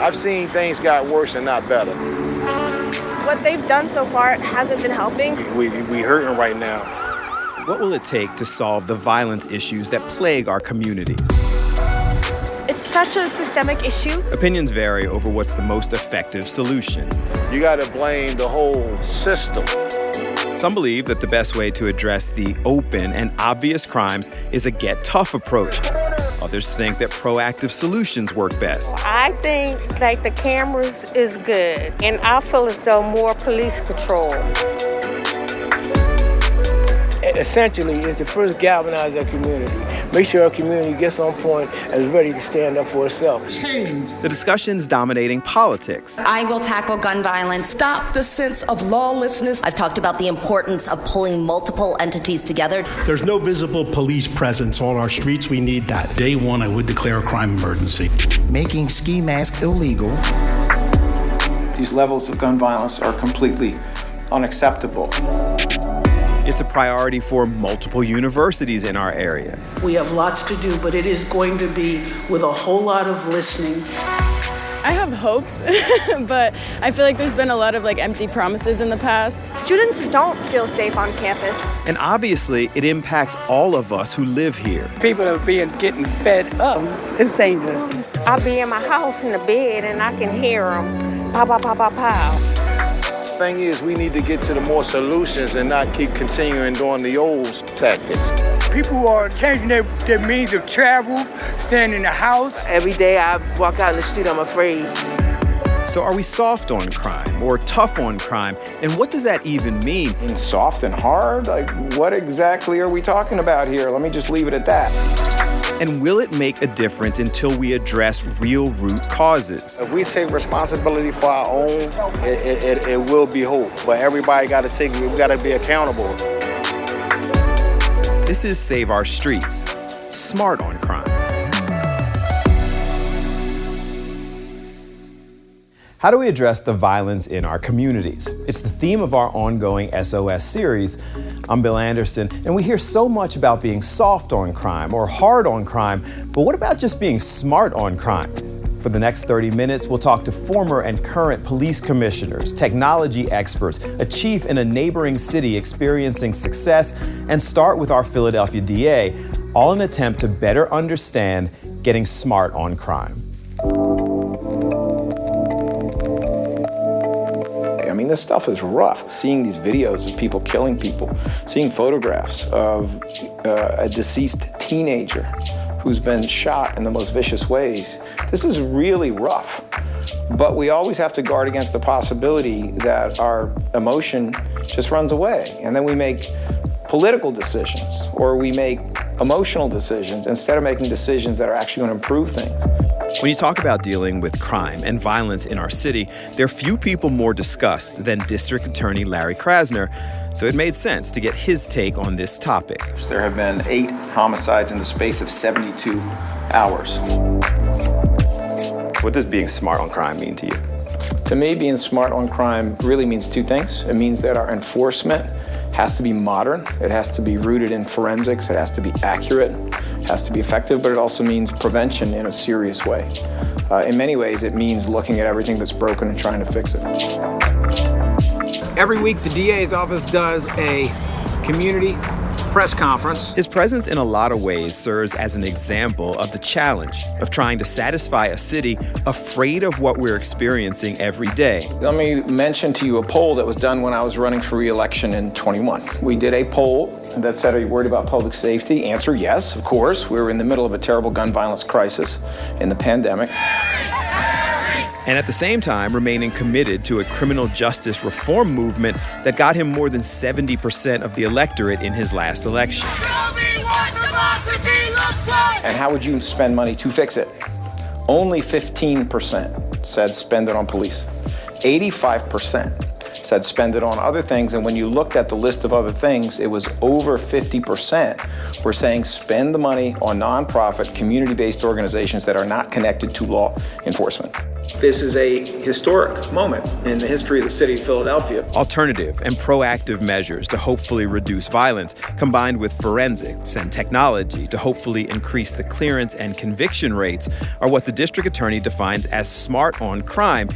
I've seen things got worse and not better. What they've done so far hasn't been helping. We hurting right now. What will it take to solve the violence issues that plague our communities? It's such a systemic issue. Opinions vary over what's the most effective solution. You got to blame the whole system. Some believe that the best way to address the open and obvious crimes is a get tough approach. Others think that proactive solutions work best. I think like the cameras is good, and I feel as though more police patrol. Essentially, it's to first galvanize our community. Make sure our community gets on point and is ready to stand up for itself. The discussion's dominating politics. I will tackle gun violence. Stop the sense of lawlessness. I've talked about the importance of pulling multiple entities together. There's no visible police presence on our streets. We need that. Day one, I would declare a crime emergency. Making ski masks illegal. These levels of gun violence are completely unacceptable. It's a priority for multiple universities in our area. We have lots to do, but it is going to be with a whole lot of listening. I have hope, but I feel like there's been a lot of empty promises in the past. Students don't feel safe on campus. And obviously, it impacts all of us who live here. People are getting fed up. It's dangerous. I'll be in my house in the bed and I can hear them pow, pow, pow, pow, pow. The thing is, we need to get to the more solutions and not keep continuing doing the old tactics. People are changing their means of travel, staying in the house. Every day I walk out in the street, I'm afraid. So are we soft on crime or tough on crime? And what does that even mean? And soft and hard? Like, what exactly are we talking about here? Let me just leave it at that. And will it make a difference until we address real root causes? If we take responsibility for our own, it will be hope. But everybody got to be accountable. This is Save Our Streets, smart on crime. How do we address the violence in our communities? It's the theme of our ongoing SOS series. I'm Bill Anderson, and we hear so much about being soft on crime or hard on crime, but what about just being smart on crime? For the next 30 minutes, we'll talk to former and current police commissioners, technology experts, a chief in a neighboring city experiencing success, and start with our Philadelphia DA, all in an attempt to better understand getting smart on crime. I mean, this stuff is rough. Seeing these videos of people killing people, seeing photographs of a deceased teenager who's been shot in the most vicious ways, this is really rough. But we always have to guard against the possibility that our emotion just runs away, and then we make political decisions, or we make emotional decisions instead of making decisions that are actually going to improve things. When you talk about dealing with crime and violence in our city, there are few people more discussed than District Attorney Larry Krasner, so it made sense to get his take on this topic. There have been 8 homicides in the space of 72 hours. What does being smart on crime mean to you? To me, being smart on crime really means 2 things. It means that our enforcement has to be modern, it has to be rooted in forensics, it has to be accurate, it has to be effective, but it also means prevention in a serious way. In many ways, it means looking at everything that's broken and trying to fix it. Every week, the DA's office does a community press conference. His presence in a lot of ways serves as an example of the challenge of trying to satisfy a city afraid of what we're experiencing every day. Let me mention to you a poll that was done when I was running for re-election in 21. We did a poll that said, are you worried about public safety? Answer, yes, of course. We were in the middle of a terrible gun violence crisis in the pandemic. And at the same time, remaining committed to a criminal justice reform movement that got him more than 70% of the electorate in his last election. Show me what democracy looks like! And how would you spend money to fix it? Only 15% said spend it on police. 85% said spend it on other things, and when you looked at the list of other things, it was over 50% were saying spend the money on nonprofit, community-based organizations that are not connected to law enforcement. This is a historic moment in the history of the city of Philadelphia. Alternative and proactive measures to hopefully reduce violence, combined with forensics and technology to hopefully increase the clearance and conviction rates, are what the district attorney defines as smart on crime,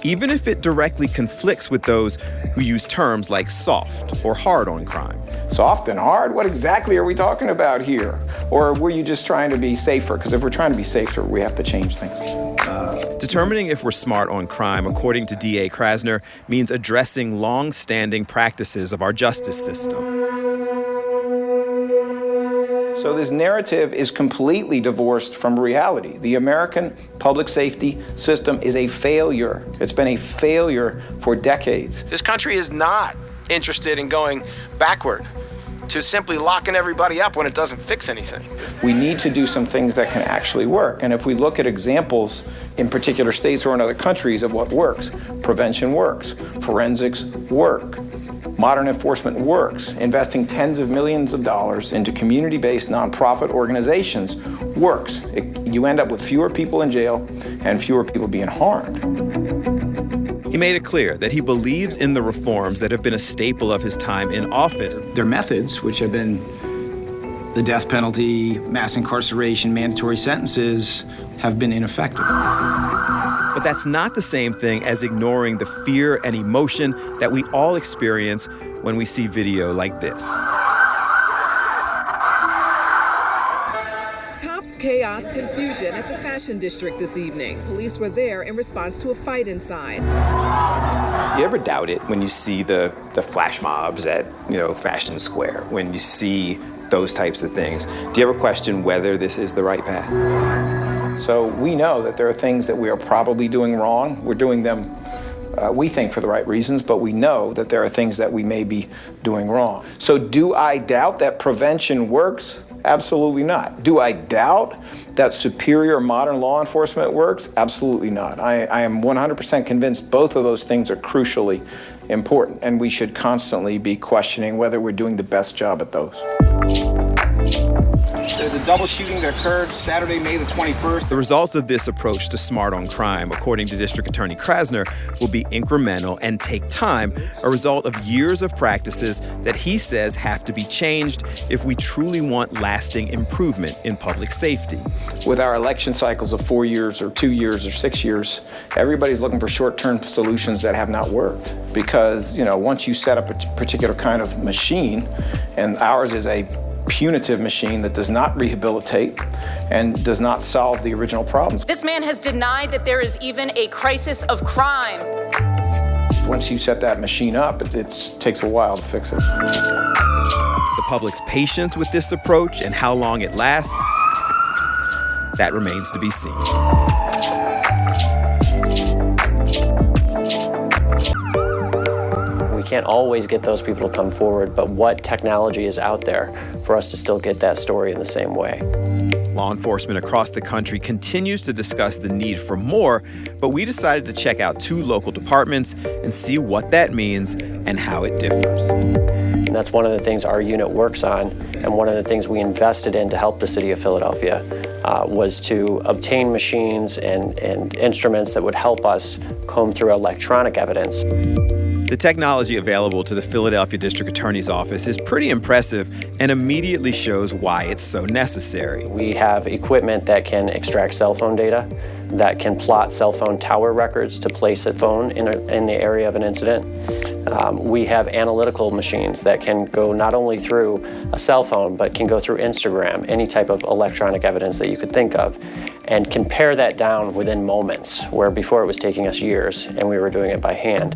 even if it directly conflicts with those who use terms like soft or hard on crime. Soft and hard? What exactly are we talking about here? Or were you just trying to be safer? Because if we're trying to be safer, we have to change things. Determining if we're smart on crime, according to D.A. Krasner, means addressing long-standing practices of our justice system. So this narrative is completely divorced from reality. The American public safety system is a failure. It's been a failure for decades. This country is not interested in going backward to simply locking everybody up when it doesn't fix anything. We need to do some things that can actually work. And if we look at examples in particular states or in other countries of what works, prevention works, forensics work, modern enforcement works, investing tens of millions of dollars into community-based nonprofit organizations works. You end up with fewer people in jail and fewer people being harmed. He made it clear that he believes in the reforms that have been a staple of his time in office. Their methods, which have been the death penalty, mass incarceration, mandatory sentences, have been ineffective. But that's not the same thing as ignoring the fear and emotion that we all experience when we see video like this. Chaos, confusion at the Fashion District this evening. Police were there in response to a fight inside. You ever doubt it when you see the flash mobs at, Fashion Square, when you see those types of things? Do you ever question whether this is the right path? So we know that there are things that we are probably doing wrong. We're doing them, we think, for the right reasons, but we know that there are things that we may be doing wrong. So do I doubt that prevention works? Absolutely not. Do I doubt that superior modern law enforcement works? Absolutely not. I am 100% convinced both of those things are crucially important, and we should constantly be questioning whether we're doing the best job at those. There's a double shooting that occurred Saturday, May the 21st. The results of this approach to smart on crime, according to District Attorney Krasner, will be incremental and take time, a result of years of practices that he says have to be changed if we truly want lasting improvement in public safety. With our election cycles of 4 years or 2 years or 6 years, everybody's looking for short-term solutions that have not worked. Because, once you set up a particular kind of machine, and ours is a punitive machine that does not rehabilitate and does not solve the original problems. This man has denied that there is even a crisis of crime. Once you set that machine up, it takes a while to fix it. The public's patience with this approach and how long it lasts, that remains to be seen. Can't always get those people to come forward, but what technology is out there for us to still get that story in the same way? Law enforcement across the country continues to discuss the need for more, but we decided to check out 2 local departments and see what that means and how it differs. And that's one of the things our unit works on, and one of the things we invested in to help the city of Philadelphia was to obtain machines and instruments that would help us comb through electronic evidence. The technology available to the Philadelphia District Attorney's Office is pretty impressive and immediately shows why it's so necessary. We have equipment that can extract cell phone data, that can plot cell phone tower records to place a phone in the area of an incident. We have analytical machines that can go not only through a cell phone, but can go through Instagram, any type of electronic evidence that you could think of, and can pare that down within moments, where before it was taking us years and we were doing it by hand.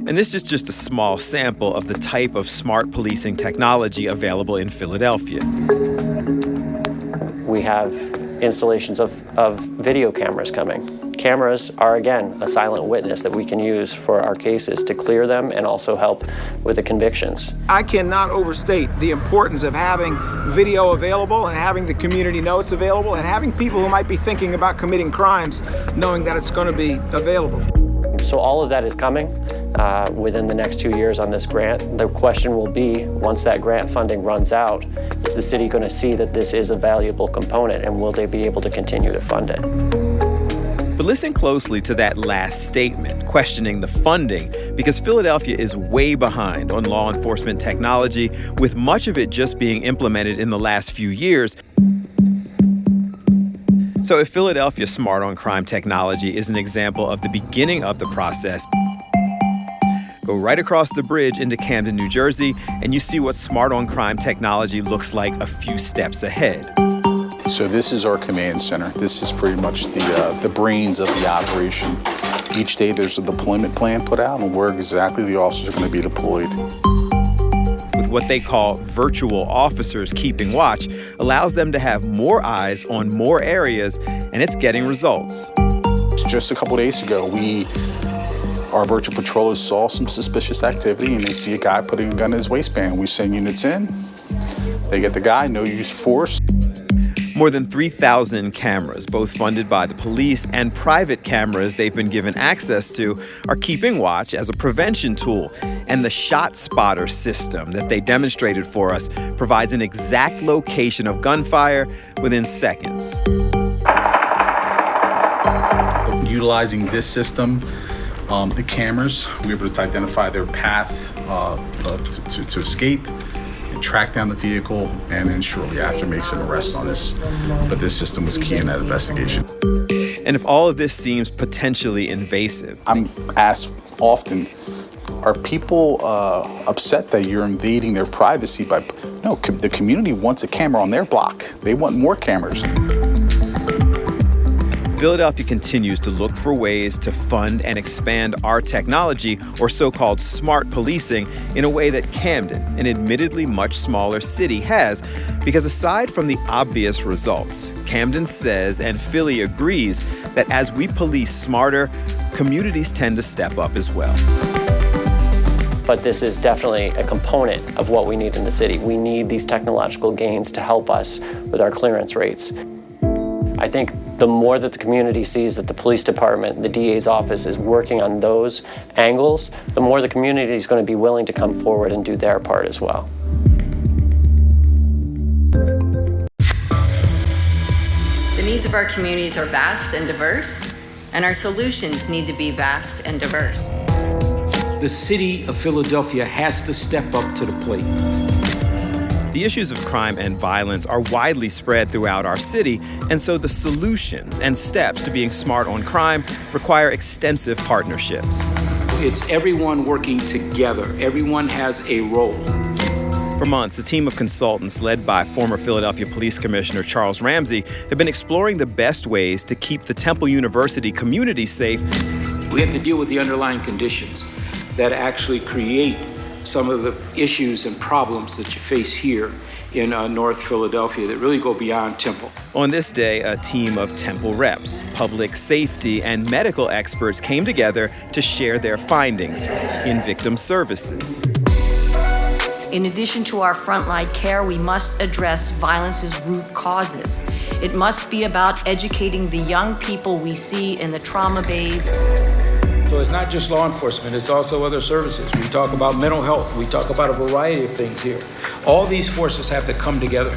And this is just a small sample of the type of smart policing technology available in Philadelphia. We have installations of video cameras coming. Cameras are, again, a silent witness that we can use for our cases to clear them and also help with the convictions. I cannot overstate the importance of having video available and having the community know it's available and having people who might be thinking about committing crimes knowing that it's going to be available. So all of that is coming within the next 2 years on this grant. The question will be, once that grant funding runs out, is the city going to see that this is a valuable component, and will they be able to continue to fund it? But listen closely to that last statement, questioning the funding, because Philadelphia is way behind on law enforcement technology, with much of it just being implemented in the last few years. So if Philadelphia Smart on Crime technology is an example of the beginning of the process, go right across the bridge into Camden, New Jersey, and you see what Smart on Crime technology looks like a few steps ahead. So this is our command center. This is pretty much the brains of the operation. Each day there's a deployment plan put out on where exactly the officers are going to be deployed. With what they call virtual officers keeping watch, allows them to have more eyes on more areas, and it's getting results. Just a couple days ago, our virtual patrollers saw some suspicious activity, and they see a guy putting a gun in his waistband. We send units in, they get the guy, no use of force. More than 3,000 cameras, both funded by the police and private cameras they've been given access to, are keeping watch as a prevention tool. And the shot spotter system that they demonstrated for us provides an exact location of gunfire within seconds. Utilizing this system, the cameras, we were able to identify their path to escape, track down the vehicle, and then shortly after make some arrests on this. But this system was key in that investigation. And if all of this seems potentially invasive, I'm asked often, are people upset that you're invading their privacy by... No, the community wants a camera on their block. They want more cameras. Philadelphia continues to look for ways to fund and expand our technology, or so-called smart policing, in a way that Camden, an admittedly much smaller city, has. Because aside from the obvious results, Camden says, and Philly agrees, that as we police smarter, communities tend to step up as well. But this is definitely a component of what we need in the city. We need these technological gains to help us with our clearance rates. I think the more that the community sees that the police department, the DA's office is working on those angles, the more the community is going to be willing to come forward and do their part as well. The needs of our communities are vast and diverse, and our solutions need to be vast and diverse. The city of Philadelphia has to step up to the plate. The issues of crime and violence are widely spread throughout our city, and so the solutions and steps to being smart on crime require extensive partnerships. It's everyone working together. Everyone has a role. For months, a team of consultants led by former Philadelphia Police Commissioner Charles Ramsey have been exploring the best ways to keep the Temple University community safe. We have to deal with the underlying conditions that actually create some of the issues and problems that you face here in North Philadelphia that really go beyond Temple. On this day, a team of Temple reps, public safety, and medical experts came together to share their findings in victim services. In addition to our frontline care, we must address violence's root causes. It must be about educating the young people we see in the trauma bays. So it's not just law enforcement, it's also other services. We talk about mental health, we talk about a variety of things here. All these forces have to come together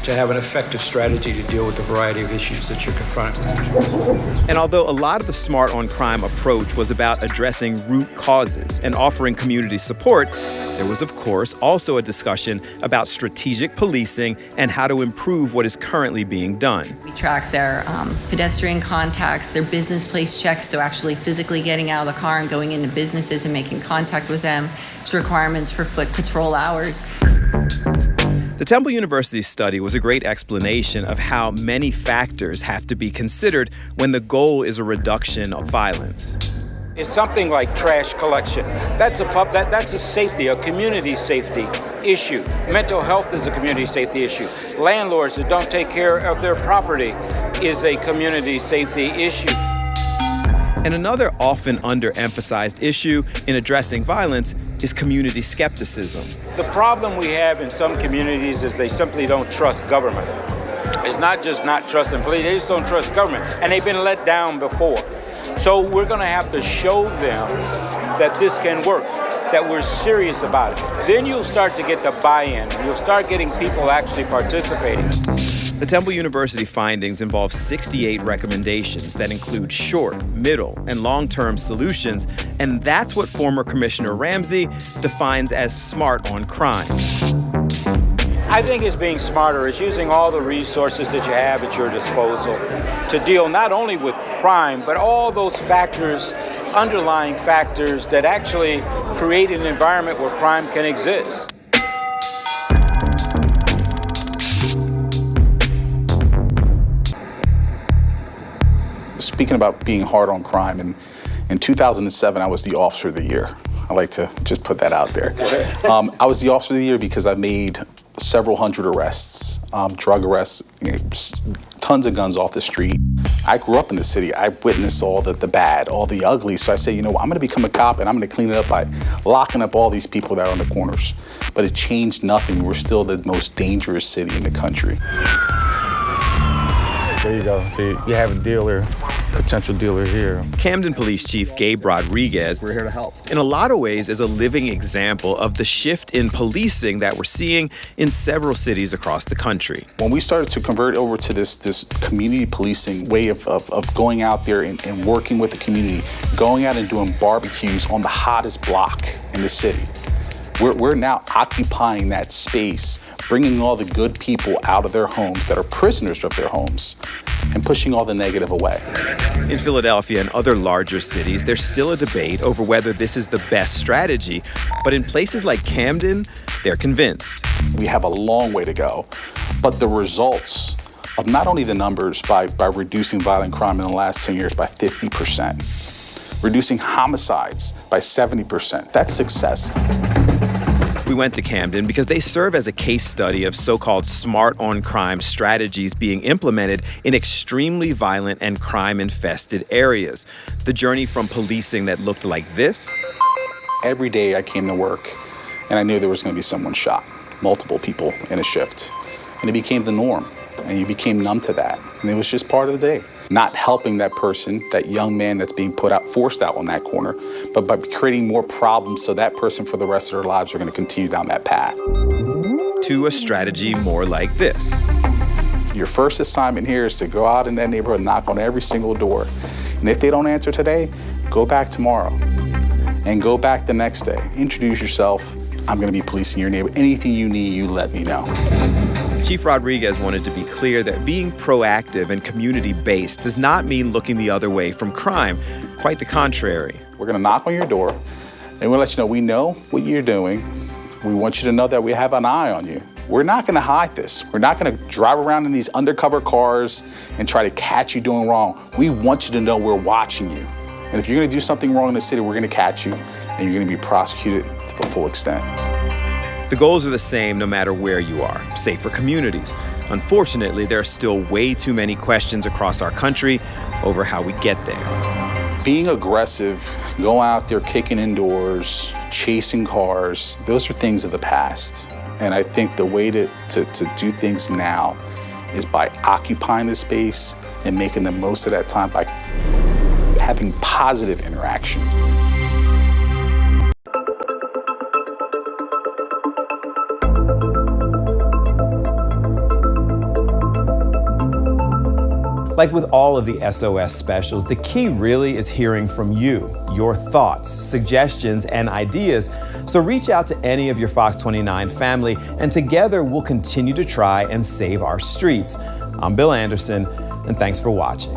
to have an effective strategy to deal with the variety of issues that you're confronted with. And although a lot of the Smart on Crime approach was about addressing root causes and offering community support, there was, of course, also a discussion about strategic policing and how to improve what is currently being done. We track their pedestrian contacts, their business place checks, so actually physically getting out of the car and going into businesses and making contact with them. It's requirements for foot patrol hours. The Temple University study was a great explanation of how many factors have to be considered when the goal is a reduction of violence. It's something like trash collection. That's a safety, a community safety issue. Mental health is a community safety issue. Landlords that don't take care of their property is a community safety issue. And another often underemphasized issue in addressing violence is community skepticism. The problem we have in some communities is they simply don't trust government. It's not just not trusting police, they just don't trust government. And they've been let down before. So we're going to have to show them that this can work, that we're serious about it. Then you'll start to get the buy-in, and you'll start getting people actually participating. The Temple University findings involve 68 recommendations that include short, middle, and long-term solutions, and that's what former Commissioner Ramsey defines as smart on crime. I think it's being smarter. It's using all the resources that you have at your disposal to deal not only with crime, but all those factors, underlying factors that actually create an environment where crime can exist. Speaking about being hard on crime, in 2007, I was the Officer of the Year. I like to just put that out there. I was the Officer of the Year because I made several hundred arrests, drug arrests, tons of guns off the street. I grew up in the city. I witnessed all the bad, all the ugly. So I say, you know, I'm gonna become a cop and I'm gonna clean it up by locking up all these people that are on the corners. But it changed nothing. We're still the most dangerous city in the country. There you go. See, you have a dealer, potential dealer here. Camden Police Chief Gabe Rodriguez, we're here to help, in a lot of ways is a living example of the shift in policing that we're seeing in several cities across the country. When we started to convert over to this community policing way of going out there and working with the community, going out and doing barbecues on the hottest block in the city, we're now occupying that space, bringing all the good people out of their homes that are prisoners of their homes and pushing all the negative away. In Philadelphia and other larger cities, there's still a debate over whether this is the best strategy, but in places like Camden, they're convinced. We have a long way to go, but the results of not only the numbers by reducing violent crime in the last 10 years by 50%, reducing homicides by 70%, that's success. We went to Camden because they serve as a case study of so-called smart on crime strategies being implemented in extremely violent and crime-infested areas. The journey from policing that looked like this. Every day I came to work and I knew there was going to be someone shot, multiple people in a shift. And it became the norm and you became numb to that. And it was just part of the day. Not helping that person, that young man that's being forced out on that corner, but by creating more problems so that person for the rest of their lives are going to continue down that path. To a strategy more like this. Your first assignment here is to go out in that neighborhood and knock on every single door. And if they don't answer today, go back tomorrow and go back the next day. Introduce yourself. I'm going to be policing your neighborhood. Anything you need, you let me know. Chief Rodriguez wanted to be clear that being proactive and community-based does not mean looking the other way from crime. Quite the contrary. We're going to knock on your door, and we'll let you know we know what you're doing. We want you to know that we have an eye on you. We're not going to hide this. We're not going to drive around in these undercover cars and try to catch you doing wrong. We want you to know we're watching you. And if you're going to do something wrong in the city, we're going to catch you, and you're going to be prosecuted to the full extent. The goals are the same no matter where you are, safer communities. Unfortunately, there are still way too many questions across our country over how we get there. Being aggressive, going out there kicking in doors, chasing cars, those are things of the past. And I think the way to do things now is by occupying the space and making the most of that time by having positive interactions. Like with all of the SOS specials, the key really is hearing from you, your thoughts, suggestions, and ideas. So reach out to any of your Fox 29 family, and together we'll continue to try and save our streets. I'm Bill Anderson, and thanks for watching.